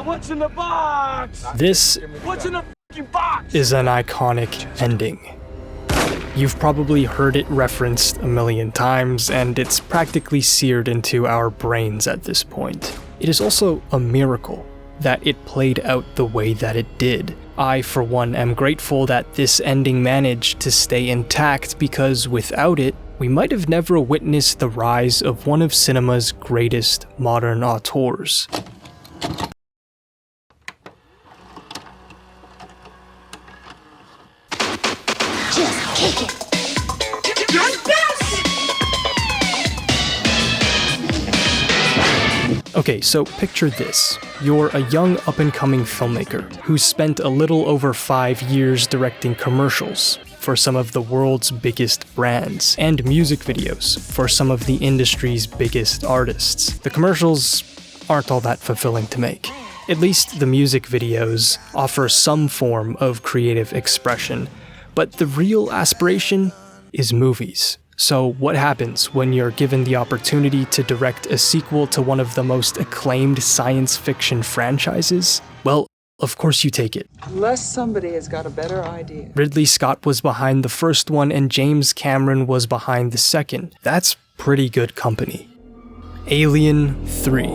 What's in the box? This What's in the f***ing box? is an iconic ending. You've probably heard it referenced a million times, and it's practically seared into our brains at this point. It is also a miracle that it played out the way that it did. I, for one, am grateful that this ending managed to stay intact, because without it, we might have never witnessed the rise of one of cinema's greatest modern auteurs. Just kick it. Okay, so picture this. You're a young up-and-coming filmmaker who spent a little over 5 years directing commercials for some of the world's biggest brands, and music videos for some of the industry's biggest artists. The commercials aren't all that fulfilling to make. At least the music videos offer some form of creative expression, but the real aspiration is movies. So what happens when you're given the opportunity to direct a sequel to one of the most acclaimed science fiction franchises? Well, of course you take it. Unless somebody has got a better idea. Ridley Scott was behind the first one and James Cameron was behind the second. That's pretty good company. Alien 3.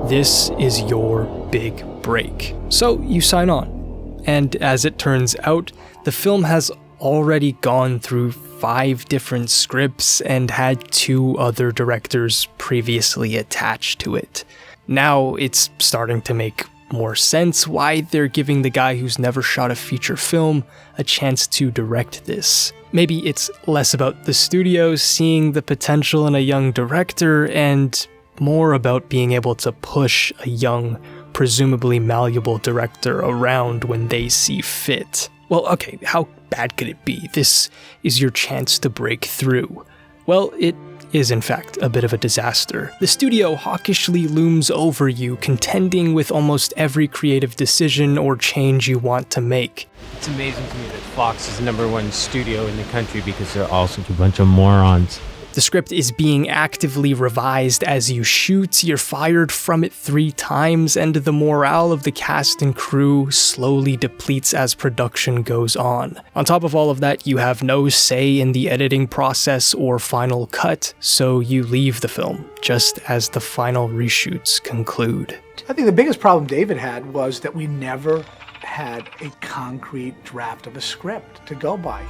This is your big break. So you sign on. And as it turns out, the film has already gone through 5 different scripts and had 2 other directors previously attached to it. Now it's starting to make more sense why they're giving the guy who's never shot a feature film a chance to direct this. Maybe it's less about the studio seeing the potential in a young director and more about being able to push a young, presumably malleable director around when they see fit. Well, okay, how bad could it be? This is your chance to break through. Well, it is in fact a bit of a disaster. The studio hawkishly looms over you, contending with almost every creative decision or change you want to make. It's amazing to me that Fox is the #1 studio in the country because they're all such a bunch of morons. The script is being actively revised as you shoot, you're fired from it 3 times, and the morale of the cast and crew slowly depletes as production goes on. On top of all of that, you have no say in the editing process or final cut, so you leave the film just as the final reshoots conclude. I think the biggest problem David had was that we never had a concrete draft of a script to go by.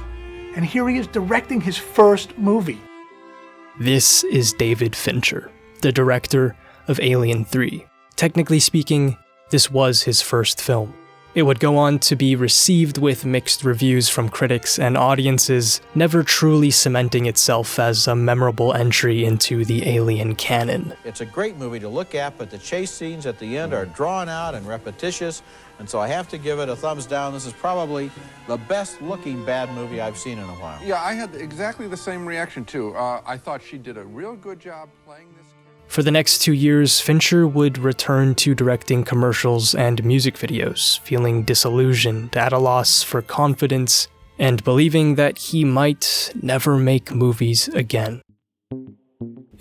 And here he is directing his first movie. This is David Fincher, the director of Alien 3. Technically speaking, this was his first film. It would go on to be received with mixed reviews from critics and audiences, never truly cementing itself as a memorable entry into the Alien canon. It's a great movie to look at, but the chase scenes at the end are drawn out and repetitious, and so I have to give it a thumbs down. This is probably the best looking bad movie I've seen in a while. Yeah, I had exactly the same reaction too. I thought she did a real good job playing this character. For the next 2 years, Fincher would return to directing commercials and music videos, feeling disillusioned, at a loss for confidence, and believing that he might never make movies again.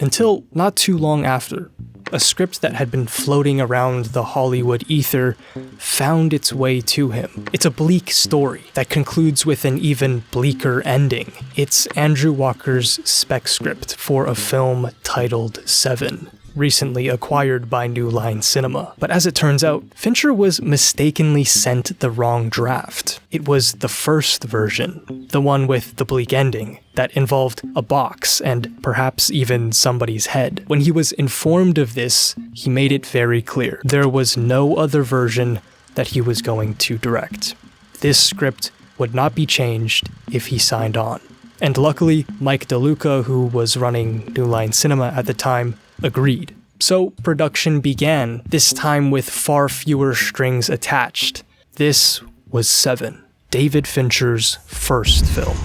Until not too long after, a script that had been floating around the Hollywood ether found its way to him. It's a bleak story that concludes with an even bleaker ending. It's Andrew Walker's spec script for a film titled Seven, recently acquired by New Line Cinema. But as it turns out, Fincher was mistakenly sent the wrong draft. It was the first version, the one with the bleak ending, that involved a box and perhaps even somebody's head. When he was informed of this, he made it very clear. There was no other version that he was going to direct. This script would not be changed if he signed on. And luckily, Mike DeLuca, who was running New Line Cinema at the time, agreed. So production began, this time with far fewer strings attached. This was Seven, David Fincher's first film.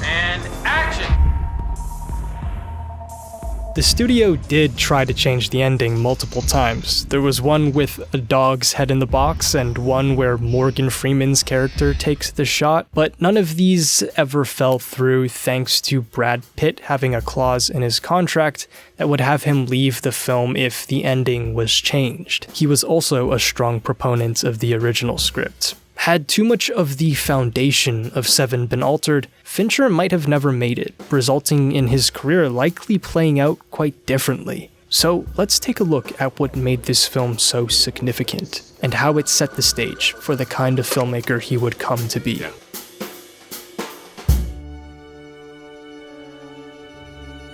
And action! The The studio did try to change the ending multiple times. There was one with a dog's head in the box and one where Morgan Freeman's character takes the shot, but none of these ever fell through thanks to Brad Pitt having a clause in his contract that would have him leave the film if the ending was changed. He was also a strong proponent of the original script. Had too much of the foundation of Seven been altered, Fincher might have never made it, resulting in his career likely playing out quite differently. So let's take a look at what made this film so significant, and how it set the stage for the kind of filmmaker he would come to be.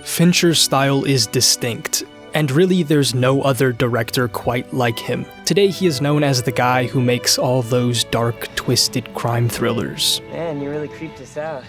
Fincher's style is distinct, and really there's no other director quite like him. Today he is known as the guy who makes all those dark, twisted crime thrillers. Man, you really creeped us out.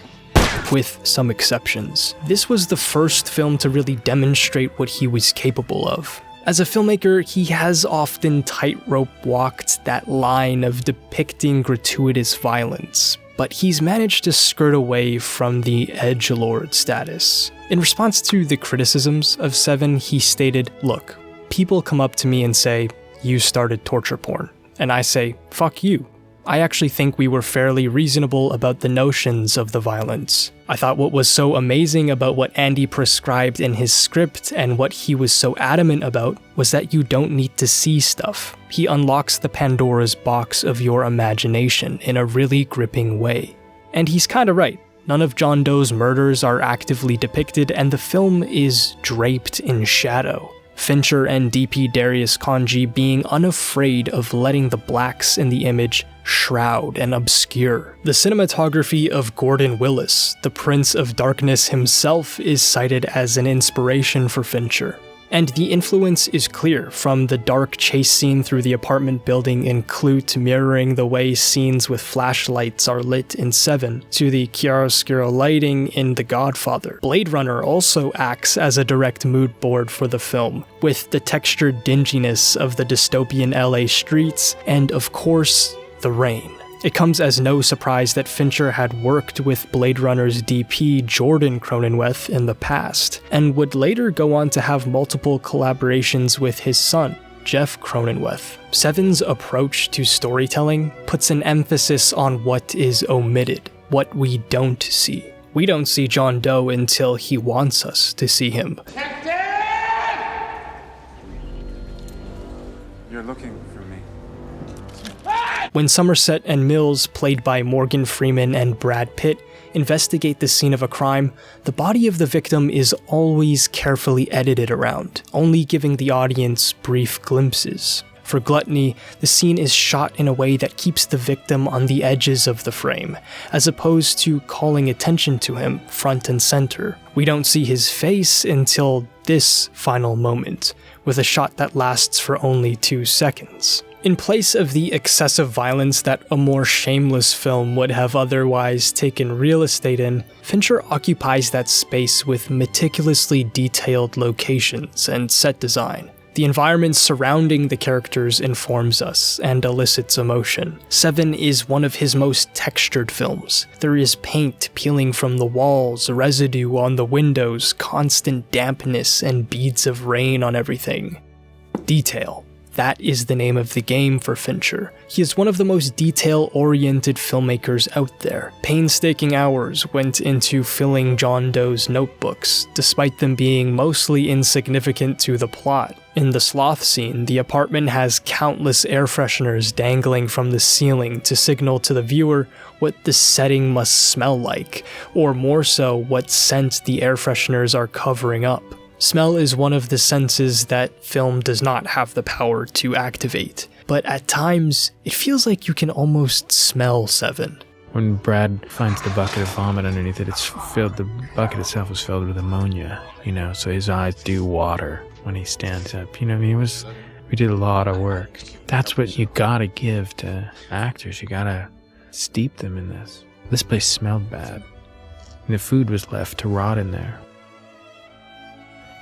With some exceptions. This was the first film to really demonstrate what he was capable of. As a filmmaker, he has often tightrope walked that line of depicting gratuitous violence, but he's managed to skirt away from the edgelord status. In response to the criticisms of Seven, he stated, "Look, people come up to me and say, 'You started torture porn.' And I say, 'Fuck you.' I actually think we were fairly reasonable about the notions of the violence. I thought what was so amazing about what Andy prescribed in his script and what he was so adamant about was that you don't need to see stuff. He unlocks the Pandora's box of your imagination in a really gripping way." And he's kinda right. None of John Doe's murders are actively depicted, and the film is draped in shadow. Fincher and DP Darius Khondji being unafraid of letting the blacks in the image shroud and obscure. The cinematography of Gordon Willis, the Prince of Darkness himself, is cited as an inspiration for Fincher. And the influence is clear, from the dark chase scene through the apartment building in Clute mirroring the way scenes with flashlights are lit in Seven, to the chiaroscuro lighting in The Godfather. Blade Runner also acts as a direct mood board for the film, with the textured dinginess of the dystopian LA streets, and of course, the rain. It comes as no surprise that Fincher had worked with Blade Runner's DP Jordan Cronenweth in the past, and would later go on to have multiple collaborations with his son, Jeff Cronenweth. Seven's approach to storytelling puts an emphasis on what is omitted, what we don't see. We don't see John Doe until he wants us to see him. You're looking for me. When Somerset and Mills, played by Morgan Freeman and Brad Pitt, investigate the scene of a crime, the body of the victim is always carefully edited around, only giving the audience brief glimpses. For Gluttony, the scene is shot in a way that keeps the victim on the edges of the frame, as opposed to calling attention to him front and center. We don't see his face until this final moment, with a shot that lasts for only 2 seconds. In place of the excessive violence that a more shameless film would have otherwise taken real estate in, Fincher occupies that space with meticulously detailed locations and set design. The environment surrounding the characters informs us and elicits emotion. Seven is one of his most textured films. There is paint peeling from the walls, residue on the windows, constant dampness, and beads of rain on everything. Detail. That is the name of the game for Fincher. He is one of the most detail-oriented filmmakers out there. Painstaking hours went into filling John Doe's notebooks, despite them being mostly insignificant to the plot. In the sloth scene, the apartment has countless air fresheners dangling from the ceiling to signal to the viewer what the setting must smell like, or more so, what scent the air fresheners are covering up. Smell is one of the senses that film does not have the power to activate, but at times, it feels like you can almost smell Seven. When Brad finds the bucket of vomit underneath it, the bucket itself is filled with ammonia, so his eyes do water when he stands up. We did a lot of work. That's what you gotta give to actors. You gotta steep them in this. This place smelled bad, and the food was left to rot in there.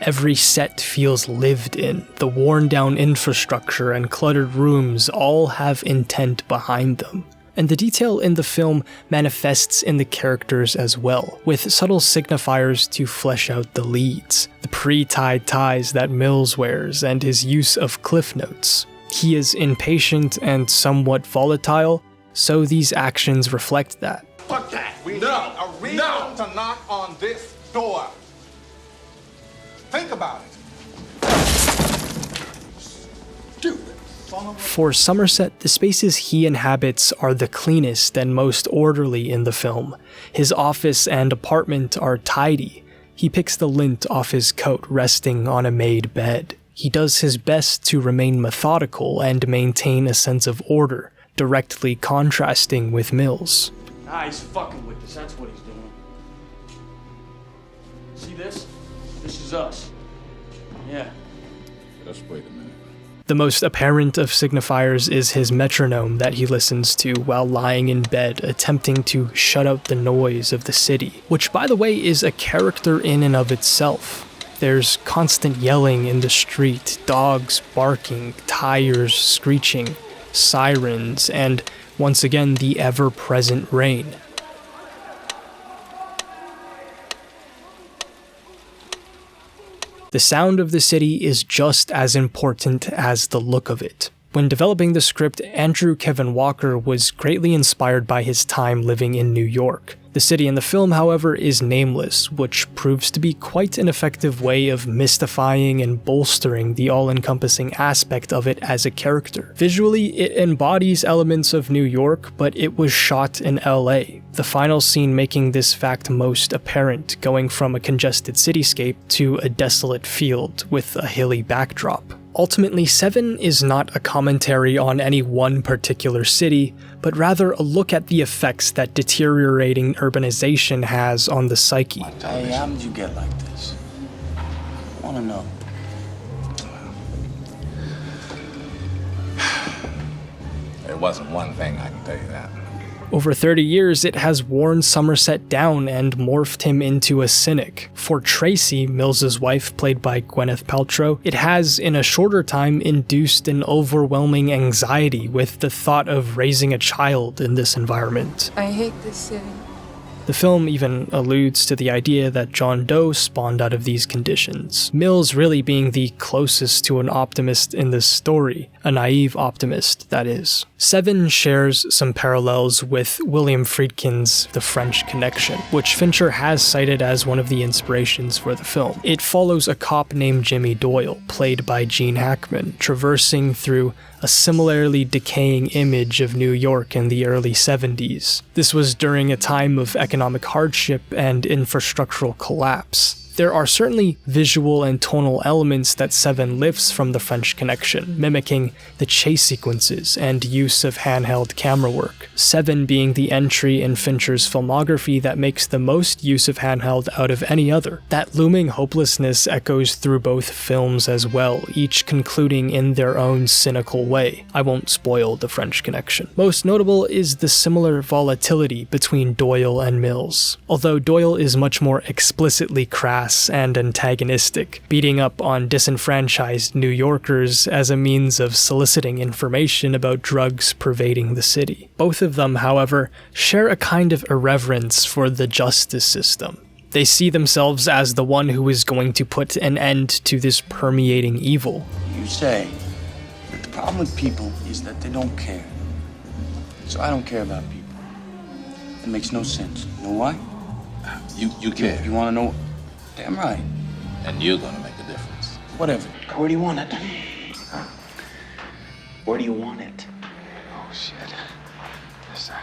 Every set feels lived in. The worn down infrastructure and cluttered rooms all have intent behind them. And the detail in the film manifests in the characters as well, with subtle signifiers to flesh out the leads. The pre-tied ties that Mills wears and his use of cliff notes. He is impatient and somewhat volatile, so these actions reflect that. Fuck that! We need a reason to knock on this door. Think about it. Stupid. For Somerset, the spaces he inhabits are the cleanest and most orderly in the film. His office and apartment are tidy. He picks the lint off his coat resting on a made bed. He does his best to remain methodical and maintain a sense of order, directly contrasting with Mills. Ah, he's fucking with us. That's what he's doing. See this? This is us. Yeah. Just wait a minute. The most apparent of signifiers is his metronome that he listens to while lying in bed, attempting to shut out the noise of the city, which, by the way, is a character in and of itself. There's constant yelling in the street, dogs barking, tires screeching, sirens, and once again the ever-present rain. The sound of the city is just as important as the look of it. When developing the script, Andrew Kevin Walker was greatly inspired by his time living in New York. The city in the film, however, is nameless, which proves to be quite an effective way of mystifying and bolstering the all-encompassing aspect of it as a character. Visually, it embodies elements of New York, but it was shot in LA, the final scene making this fact most apparent, going from a congested cityscape to a desolate field with a hilly backdrop. Ultimately, Seven is not a commentary on any one particular city, but rather a look at the effects that deteriorating urbanization has on the psyche. Hey, how did you get like this? I wanna know. It wasn't one thing, I can tell you that. Over 30 years, it has worn Somerset down and morphed him into a cynic. For Tracy, Mills's wife, played by Gwyneth Paltrow, it has, in a shorter time, induced an overwhelming anxiety with the thought of raising a child in this environment. I hate this city. The film even alludes to the idea that John Doe spawned out of these conditions, Mills really being the closest to an optimist in this story, a naive optimist, that is. Seven shares some parallels with William Friedkin's The French Connection, which Fincher has cited as one of the inspirations for the film. It follows a cop named Jimmy Doyle, played by Gene Hackman, traversing through a similarly decaying image of New York in the early 70s. This was during a time of economic hardship and infrastructural collapse. There are certainly visual and tonal elements that Seven lifts from The French Connection, mimicking the chase sequences and use of handheld camera work. Seven being the entry in Fincher's filmography that makes the most use of handheld out of any other. That looming hopelessness echoes through both films as well, each concluding in their own cynical way. I won't spoil The French Connection. Most notable is the similar volatility between Doyle and Mills. Although Doyle is much more explicitly crass and antagonistic, beating up on disenfranchised New Yorkers as a means of soliciting information about drugs pervading the city. Both of them, however, share a kind of irreverence for the justice system. They see themselves as the one who is going to put an end to this permeating evil. You say that the problem with people is that they don't care. So I don't care about people. It makes no sense. You know why? You care. You wanna know? Damn right. And you're gonna make a difference. Whatever. Where do you want it? Where do you want it? Oh, shit. This side.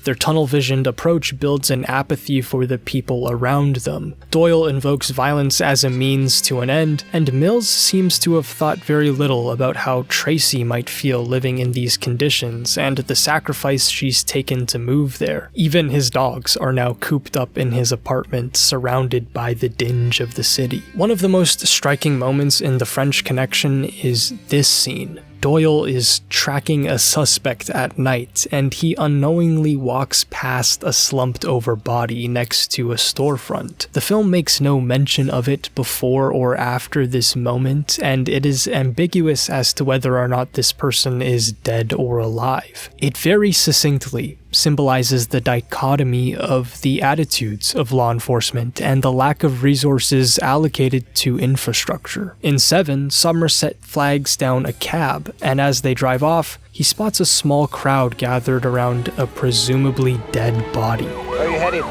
Their tunnel-visioned approach builds an apathy for the people around them. Doyle invokes violence as a means to an end, and Mills seems to have thought very little about how Tracy might feel living in these conditions and the sacrifice she's taken to move there. Even his dogs are now cooped up in his apartment, surrounded by the dinge of the city. One of the most striking moments in The French Connection is this scene. Doyle is tracking a suspect at night, and he unknowingly walks past a slumped-over body next to a storefront. The film makes no mention of it before or after this moment, and it is ambiguous as to whether or not this person is dead or alive. It very succinctly symbolizes the dichotomy of the attitudes of law enforcement and the lack of resources allocated to infrastructure. In Seven, Somerset flags down a cab, and as they drive off, he spots a small crowd gathered around a presumably dead body. Where are you headed?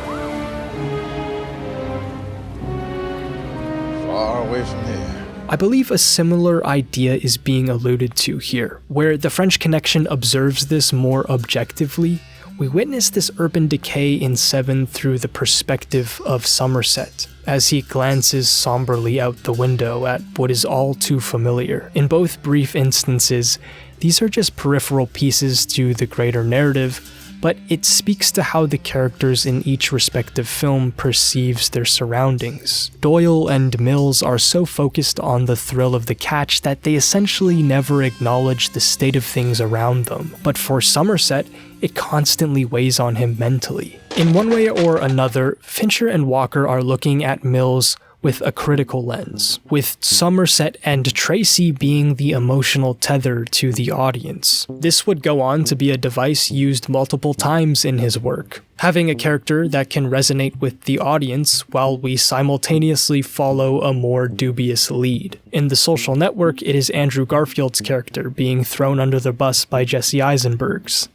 Far away from here. I believe a similar idea is being alluded to here, where the French Connection observes this more objectively. We witness this urban decay in Seven through the perspective of Somerset, as he glances somberly out the window at what is all too familiar. In both brief instances, these are just peripheral pieces to the greater narrative, but it speaks to how the characters in each respective film perceives their surroundings. Doyle and Mills are so focused on the thrill of the catch that they essentially never acknowledge the state of things around them. But for Somerset, it constantly weighs on him mentally. In one way or another, Fincher and Walker are looking at Mills with a critical lens, with Somerset and Tracy being the emotional tether to the audience. This would go on to be a device used multiple times in his work, having a character that can resonate with the audience while we simultaneously follow a more dubious lead. In The Social Network, it is Andrew Garfield's character being thrown under the bus by Jesse Eisenberg's.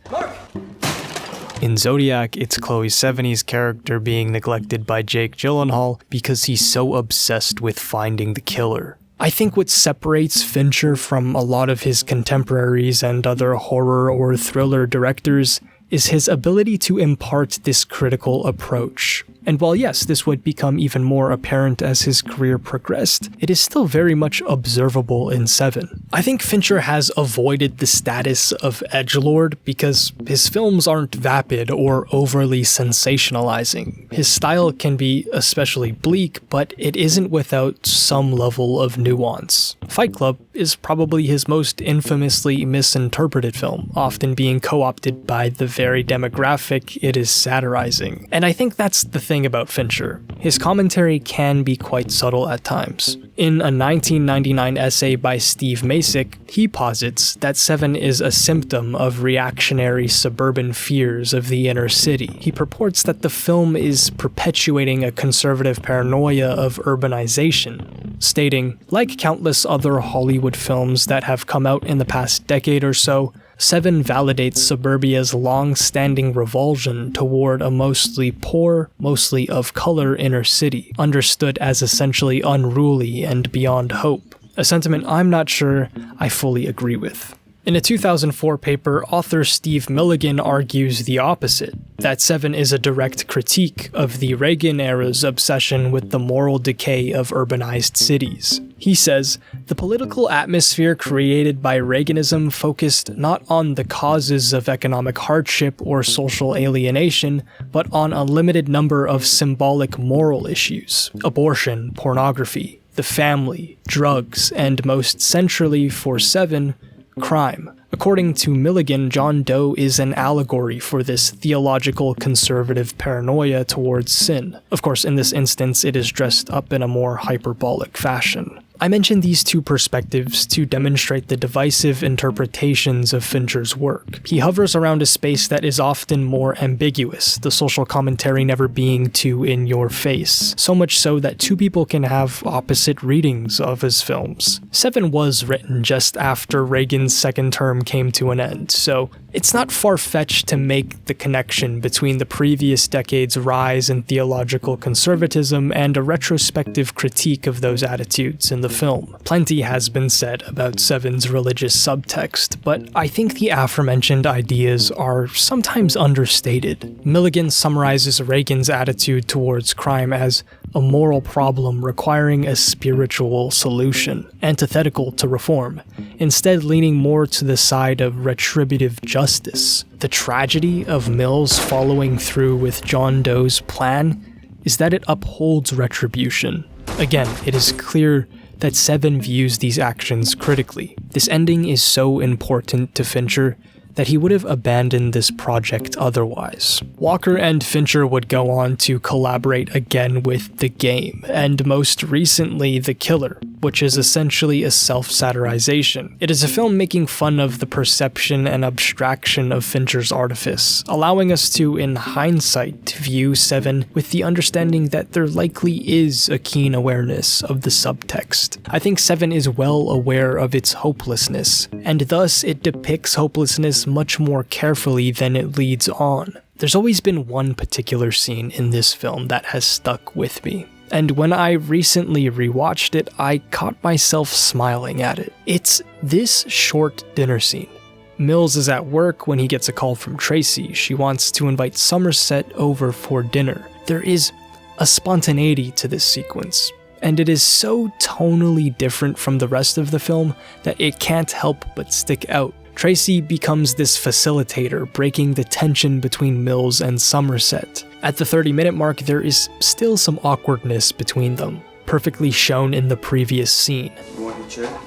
In Zodiac, it's Chloe Sevigny's character being neglected by Jake Gyllenhaal because he's so obsessed with finding the killer. I think what separates Fincher from a lot of his contemporaries and other horror or thriller directors is his ability to impart this critical approach. And while yes, this would become even more apparent as his career progressed, it is still very much observable in Seven. I think Fincher has avoided the status of edgelord because his films aren't vapid or overly sensationalizing. His style can be especially bleak, but it isn't without some level of nuance. Fight Club is probably his most infamously misinterpreted film, often being co-opted by the very demographic it is satirizing. And I think that's the thing about Fincher. His commentary can be quite subtle at times. In a 1999 essay by Steve Masick, he posits that Seven is a symptom of reactionary suburban fears of the inner city. He purports that the film is perpetuating a conservative paranoia of urbanization, stating, like countless other Hollywood films that have come out in the past decade or so, Seven validates suburbia's long-standing revulsion toward a mostly poor, mostly of color inner city, understood as essentially unruly and beyond hope, a sentiment I'm not sure I fully agree with. In a 2004 paper, author Steve Milligan argues the opposite, that Seven is a direct critique of the Reagan-era's obsession with the moral decay of urbanized cities. He says, the political atmosphere created by Reaganism focused not on the causes of economic hardship or social alienation, but on a limited number of symbolic moral issues: abortion, pornography, the family, drugs, and most centrally for Seven, crime. According to Milligan, John Doe is an allegory for this theological conservative paranoia towards sin. Of course, in this instance, it is dressed up in a more hyperbolic fashion. I mention these two perspectives to demonstrate the divisive interpretations of Fincher's work. He hovers around a space that is often more ambiguous, the social commentary never being too in your face, so much so that two people can have opposite readings of his films. Seven was written just after Reagan's second term came to an end, so it's not far-fetched to make the connection between the previous decade's rise in theological conservatism and a retrospective critique of those attitudes in the film. Plenty has been said about Seven's religious subtext, but I think the aforementioned ideas are sometimes understated. Milligan summarizes Reagan's attitude towards crime as a moral problem requiring a spiritual solution, antithetical to reform, instead leaning more to the side of retributive justice. The tragedy of Mills following through with John Doe's plan is that it upholds retribution. Again, it is clear that Seven views these actions critically. This ending is so important to Fincher that he would have abandoned this project otherwise. Walker and Fincher would go on to collaborate again with The Game, and most recently The Killer, which is essentially a self-satirization. It is a film making fun of the perception and abstraction of Fincher's artifice, allowing us to, in hindsight, view Seven with the understanding that there likely is a keen awareness of the subtext. I think Seven is well aware of its hopelessness, and thus it depicts hopelessness much more carefully than it leads on. There's always been one particular scene in this film that has stuck with me, and when I recently rewatched it, I caught myself smiling at it. It's this short dinner scene. Mills is at work when he gets a call from Tracy. She wants to invite Somerset over for dinner. There is a spontaneity to this sequence, and it is so tonally different from the rest of the film that it can't help but stick out. Tracy becomes this facilitator, breaking the tension between Mills and Somerset. At the 30-minute mark, there is still some awkwardness between them, perfectly shown in the previous scene. You want your chair?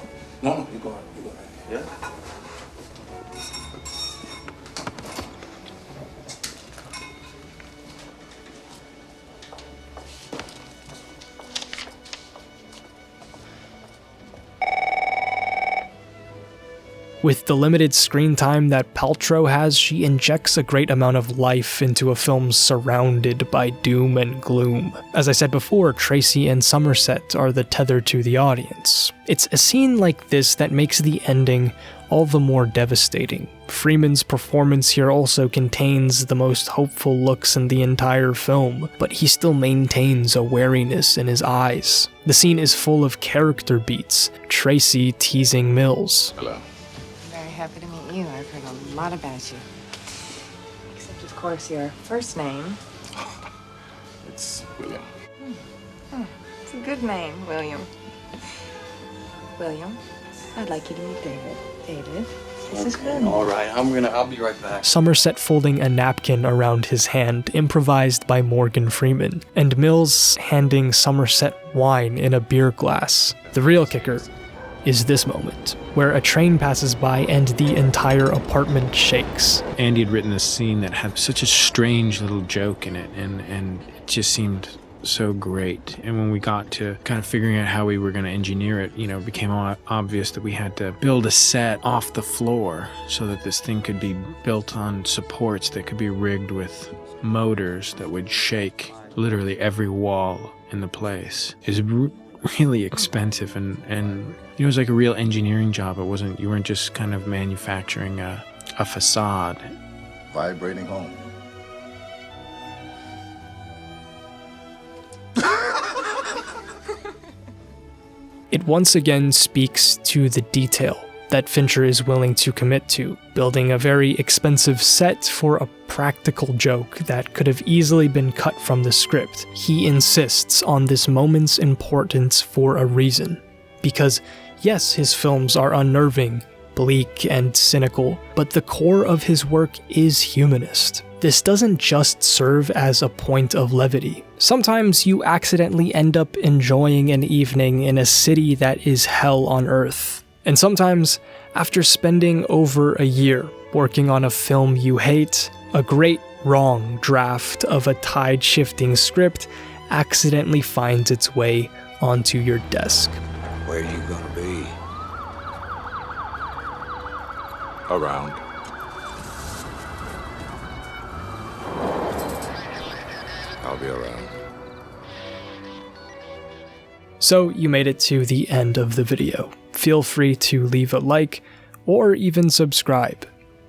No, you go ahead. Yeah? With the limited screen time that Paltrow has, she injects a great amount of life into a film surrounded by doom and gloom. As I said before, Tracy and Somerset are the tether to the audience. It's a scene like this that makes the ending all the more devastating. Freeman's performance here also contains the most hopeful looks in the entire film, but he still maintains a wariness in his eyes. The scene is full of character beats, Tracy teasing Mills. Hello. Happy to meet you. I've heard a lot about you. Except, of course, your first name. It's William. It's a good name, William. William, I'd like you to meet David. David, this is good. All right, I'll be right back. Somerset folding a napkin around his hand, improvised by Morgan Freeman, and Mills handing Somerset wine in a beer glass. The real kicker is this moment, where a train passes by and the entire apartment shakes. Andy had written this scene that had such a strange little joke in it, and it just seemed so great. And when we got to kind of figuring out how we were going to engineer it, it became obvious that we had to build a set off the floor so that this thing could be built on supports that could be rigged with motors that would shake literally every wall in the place. It's really expensive, and it was like a real engineering job. You weren't just kind of manufacturing a facade. Vibrating home. It once again speaks to the detail that Fincher is willing to commit to, building a very expensive set for a practical joke that could have easily been cut from the script. He insists on this moment's importance for a reason. Because, yes, his films are unnerving, bleak, and cynical, but the core of his work is humanist. This doesn't just serve as a point of levity. Sometimes you accidentally end up enjoying an evening in a city that is hell on earth. And sometimes, after spending over a year working on a film you hate, a great wrong draft of a tide-shifting script accidentally finds its way onto your desk. Where you gonna be? Around. I'll be around. So you made it to the end of the video. Feel free to leave a like or even subscribe.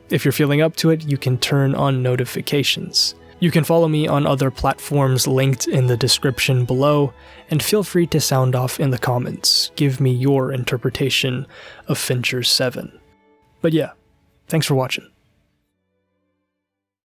If you're feeling up to it, you can turn on notifications. You can follow me on other platforms linked in the description below, and feel free to sound off in the comments. Give me your interpretation of Fincher's Seven. But yeah, thanks for watching.